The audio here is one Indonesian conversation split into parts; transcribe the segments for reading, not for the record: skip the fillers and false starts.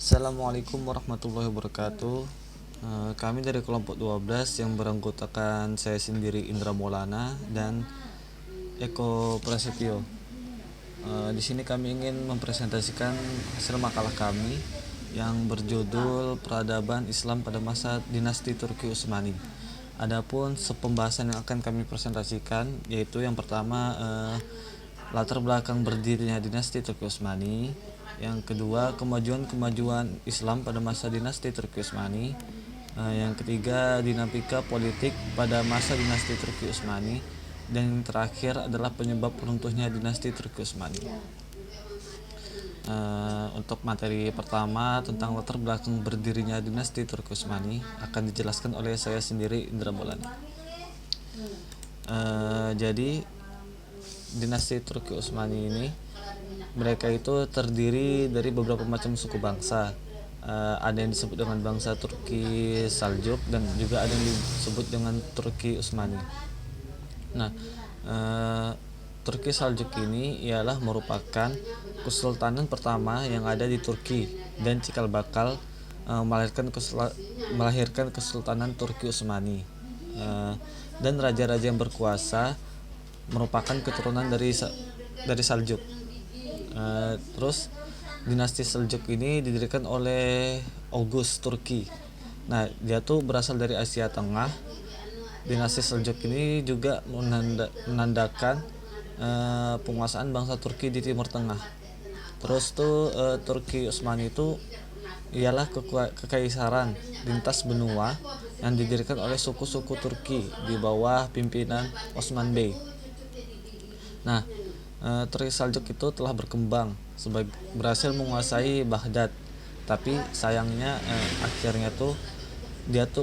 Assalamualaikum warahmatullahi wabarakatuh. Kami dari kelompok 12 yang beranggotakan saya sendiri Indra Maulana dan Eko Prasetyo. Di sini kami ingin mempresentasikan hasil makalah kami yang berjudul Peradaban Islam pada Masa Dinasti Turki Utsmani. Adapun pembahasan yang akan kami presentasikan yaitu yang pertama, latar belakang berdirinya dinasti Turki Utsmani. Yang kedua, kemajuan Islam pada masa dinasti Turki Utsmani. Yang ketiga, dinamika politik pada masa dinasti Turki Utsmani. Dan yang terakhir adalah penyebab runtuhnya dinasti Turki Utsmani. Untuk materi pertama tentang latar belakang berdirinya dinasti Turki Utsmani akan dijelaskan oleh saya sendiri, Indra Maulana. Jadi dinasti Turki Utsmani ini, mereka itu terdiri dari beberapa macam suku bangsa. Ada yang disebut dengan bangsa Turki Saljuk dan juga ada yang disebut dengan Turki Utsmani. Nah, Turki Saljuk ini ialah merupakan kesultanan pertama yang ada di Turki dan cikal bakal melahirkan Kesultanan Turki Utsmani. Dan raja-raja yang berkuasa merupakan keturunan dari Saljuk. Terus dinasti Seljuk ini didirikan oleh Oghuz Turki. Nah, dia tuh berasal dari Asia Tengah. Dinasti Seljuk ini juga menandakan penguasaan bangsa Turki di Timur Tengah. Terus tuh Turki Utsmani itu ialah kekaisaran lintas benua yang didirikan oleh suku-suku Turki di bawah pimpinan Osman Bey. Nah, Turki Saljuk itu telah berkembang berhasil menguasai Baghdad, tapi sayangnya akhirnya tuh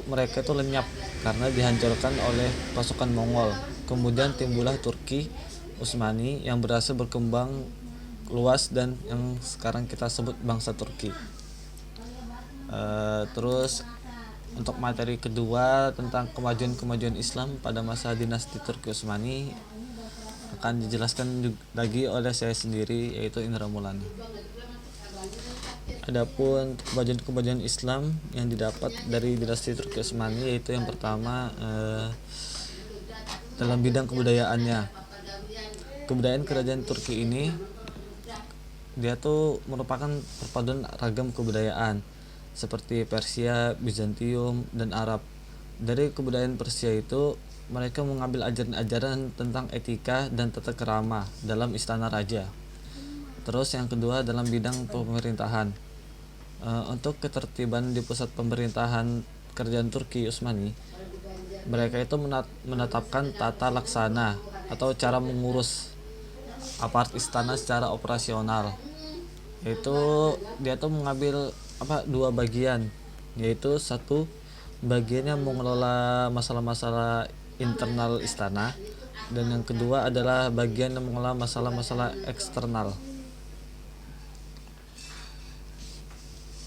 mereka tuh lenyap karena dihancurkan oleh pasukan Mongol. Kemudian timbullah Turki Utsmani yang berhasil berkembang luas dan yang sekarang kita sebut bangsa Turki. Terus untuk materi kedua tentang kemajuan Islam pada masa dinasti Turki Utsmani akan dijelaskan lagi oleh saya sendiri, yaitu Indra Maulana. Adapun kemajuan Islam yang didapat dari dinasti Turki Utsmani yaitu yang pertama, dalam bidang kebudayaannya. Kebudayaan kerajaan Turki ini dia tuh merupakan perpaduan ragam kebudayaan seperti Persia, Bizantium, dan Arab. Dari kebudayaan Persia itu mereka mengambil ajaran-ajaran tentang etika dan tata krama dalam istana raja. Terus yang kedua dalam bidang pemerintahan. Untuk ketertiban di pusat pemerintahan kerajaan Turki Utsmani, mereka itu menetapkan tata laksana atau cara mengurus aparat istana secara operasional. Yaitu dia tuh mengambil dua bagian, yaitu satu bagian yang mengelola masalah-masalah internal istana dan yang kedua adalah bagian yang mengelola masalah-masalah eksternal.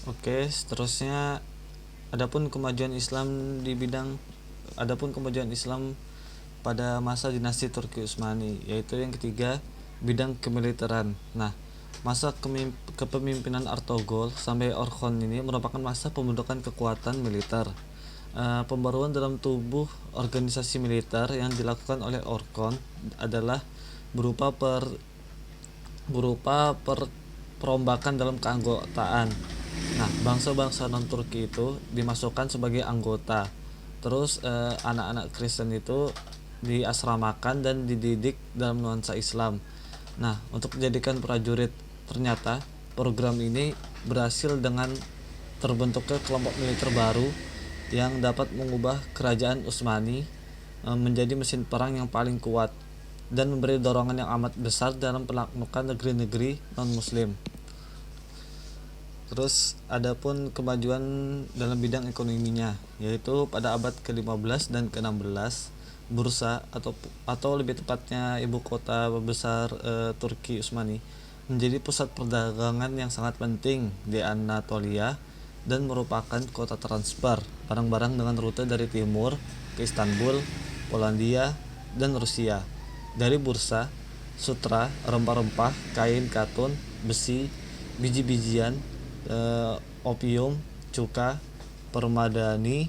Oke, seterusnya adapun kemajuan Islam pada masa dinasti Turki Utsmani, yaitu yang ketiga bidang kemiliteran. Nah, masa kepemimpinan Ertugrul sampai Orkhon ini merupakan masa pembentukan kekuatan militer. Pembaruan dalam tubuh organisasi militer yang dilakukan oleh Orkhon adalah berupa perombakan dalam keanggotaan. Nah, bangsa-bangsa non-Turki itu dimasukkan sebagai anggota. Terus anak-anak Kristen itu diasramakan dan dididik dalam nuansa Islam. Nah, untuk dijadikan prajurit, ternyata program ini berhasil dengan terbentuknya kelompok militer baru yang dapat mengubah kerajaan Utsmani menjadi mesin perang yang paling kuat dan memberi dorongan yang amat besar dalam penaklukan negeri-negeri non-muslim. Terus adapun kemajuan dalam bidang ekonominya, yaitu pada abad ke-15 dan ke-16, Bursa atau lebih tepatnya ibu kota besar Turki Utsmani menjadi pusat perdagangan yang sangat penting di Anatolia dan merupakan kota transfer barang-barang dengan rute dari timur ke Istanbul, Polandia, dan Rusia. Dari Bursa, sutra, rempah-rempah, kain katun, besi, biji-bijian, opium, cuka, permadani,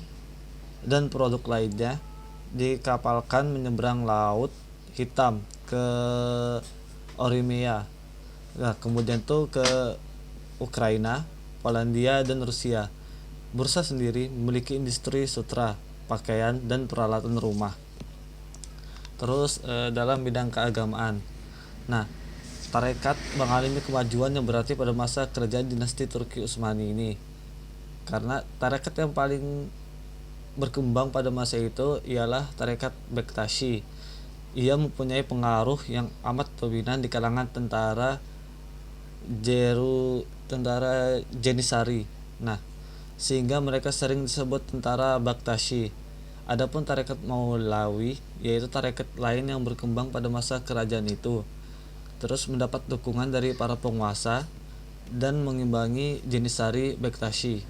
dan produk lainnya dikapalkan menyeberang Laut Hitam ke Orimia. Nah, kemudian tuh ke Ukraina, Polandia, dan Rusia. Bursa sendiri memiliki industri sutra, pakaian, dan peralatan rumah. Terus dalam bidang keagamaan. Nah, tarekat mengalami kemajuan yang berarti pada masa kerajaan dinasti Turki Utsmani ini. Karena tarekat yang paling berkembang pada masa itu ialah tarekat Bektashi. Ia mempunyai pengaruh yang amat dominan di kalangan tentara Janissary. Nah, sehingga mereka sering disebut tentara Bektashi. Adapun tarekat Maulawi yaitu tarekat lain yang berkembang pada masa kerajaan itu, terus mendapat dukungan dari para penguasa dan mengimbangi Janissary Bektashi.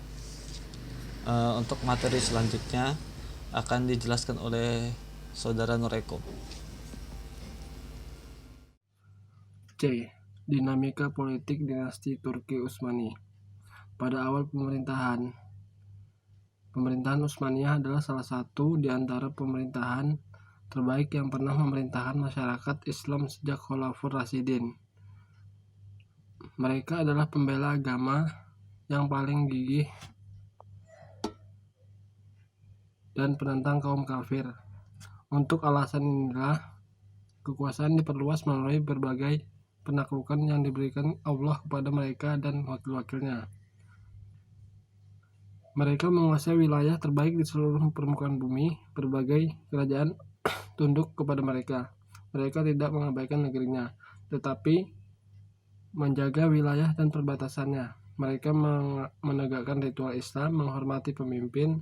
Untuk materi selanjutnya akan dijelaskan oleh saudara Noreko. C. Dinamika politik dinasti Turki Utsmani. Pada awal pemerintahan Utsmaniyah adalah salah satu di antara pemerintahan terbaik yang pernah memerintahkan masyarakat Islam sejak Khulafaur Rasyidin. Mereka adalah pembela agama yang paling gigih dan penentang kaum kafir. Untuk alasan inilah kekuasaan diperluas melalui berbagai penaklukan yang diberikan Allah kepada mereka dan wakil-wakilnya. Mereka menguasai wilayah terbaik di seluruh permukaan bumi. Berbagai kerajaan tunduk kepada mereka. Mereka tidak mengabaikan negerinya, tetapi menjaga wilayah dan perbatasannya. Mereka menegakkan ritual Islam, menghormati pemimpin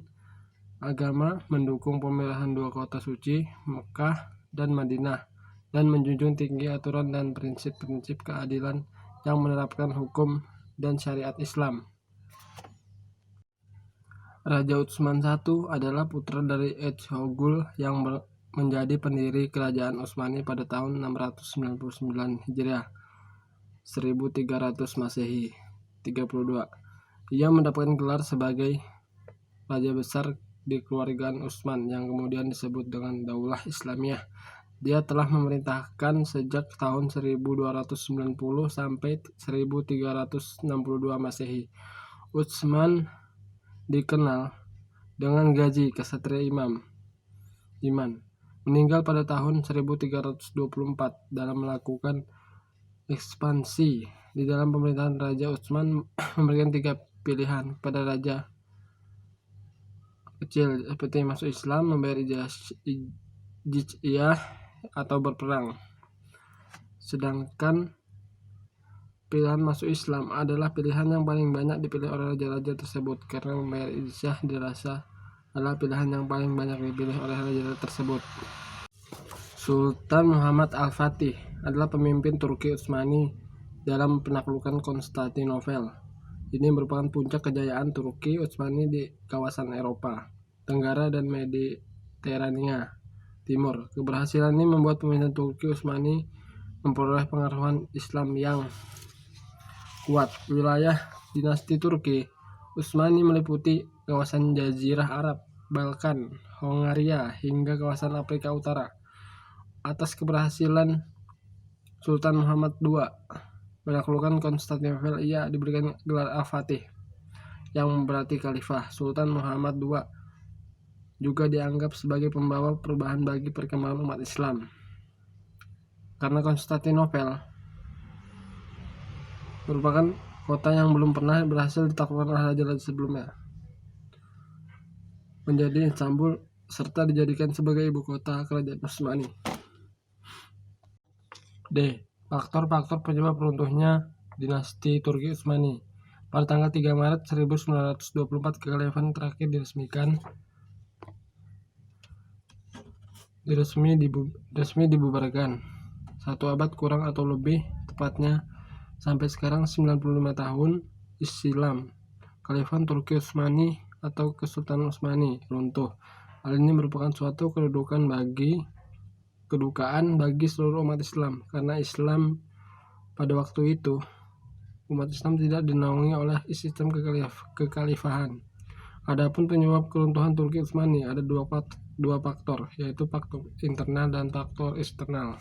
agama, mendukung pemilihan dua kota suci, Mekah dan Madinah, dan menjunjung tinggi aturan dan prinsip-prinsip keadilan yang menerapkan hukum dan syariat Islam. Raja Utsman I adalah putra dari Ertuğrul yang menjadi pendiri kerajaan Utsmani pada tahun 699 Hijriah, 1300 Masehi, 32. Ia mendapatkan gelar sebagai raja besar di keluargaan Utsman yang kemudian disebut dengan Daulah Islamiyah. Dia telah memerintahkan sejak tahun 1290 sampai 1362 Masehi. Utsman dikenal dengan gaji Ksatria Iman. Meninggal pada tahun 1324 dalam melakukan ekspansi. Di dalam pemerintahan Raja Utsman memberikan 3 pilihan pada raja kecil seperti masuk Islam, membayar jizyah, atau berperang. Sedangkan pilihan masuk Islam adalah pilihan yang paling banyak dipilih oleh raja-raja tersebut karena membayar jizyah dirasa adalah pilihan yang paling banyak dipilih oleh raja-raja tersebut. Sultan Muhammad Al-Fatih adalah pemimpin Turki Utsmani dalam penaklukan Konstantinopel. Ini merupakan puncak kejayaan Turki Utsmani di kawasan Eropa Tenggara dan Mediterania Timur. Keberhasilan ini membuat pemerintahan Turki Utsmani memperoleh pengaruhan Islam yang kuat. Wilayah dinasti Turki Utsmani meliputi kawasan Jazirah Arab, Balkan, Hongaria, hingga kawasan Afrika Utara. Atas keberhasilan Sultan Muhammad II menaklukkan Konstantinopel, ia diberikan gelar Al-Fatih yang berarti khalifah. Sultan Muhammad II juga dianggap sebagai pembawa perubahan bagi perkembangan umat Islam. Karena Konstantinopel merupakan kota yang belum pernah berhasil ditaklukkan oleh raja-raja sebelumnya, menjadi Istanbul serta dijadikan sebagai ibu kota kerajaan Utsmani. D. Faktor-faktor penyebab runtuhnya dinasti Turki Utsmani. Pada tanggal 3 Maret 1924 kekhalifahan terakhir resmi dibubarkan. 1 abad kurang atau lebih tepatnya sampai sekarang 95 tahun Islam, Khalifah Turki Utsmani atau Kesultanan Utsmani runtuh. Hal ini merupakan suatu kedukaan bagi seluruh umat Islam karena Islam pada waktu itu umat Islam tidak dinaungi oleh sistem kekhalifahan. Adapun penyebab keruntuhan Turki Utsmani ada dua faktor, yaitu faktor internal dan faktor eksternal.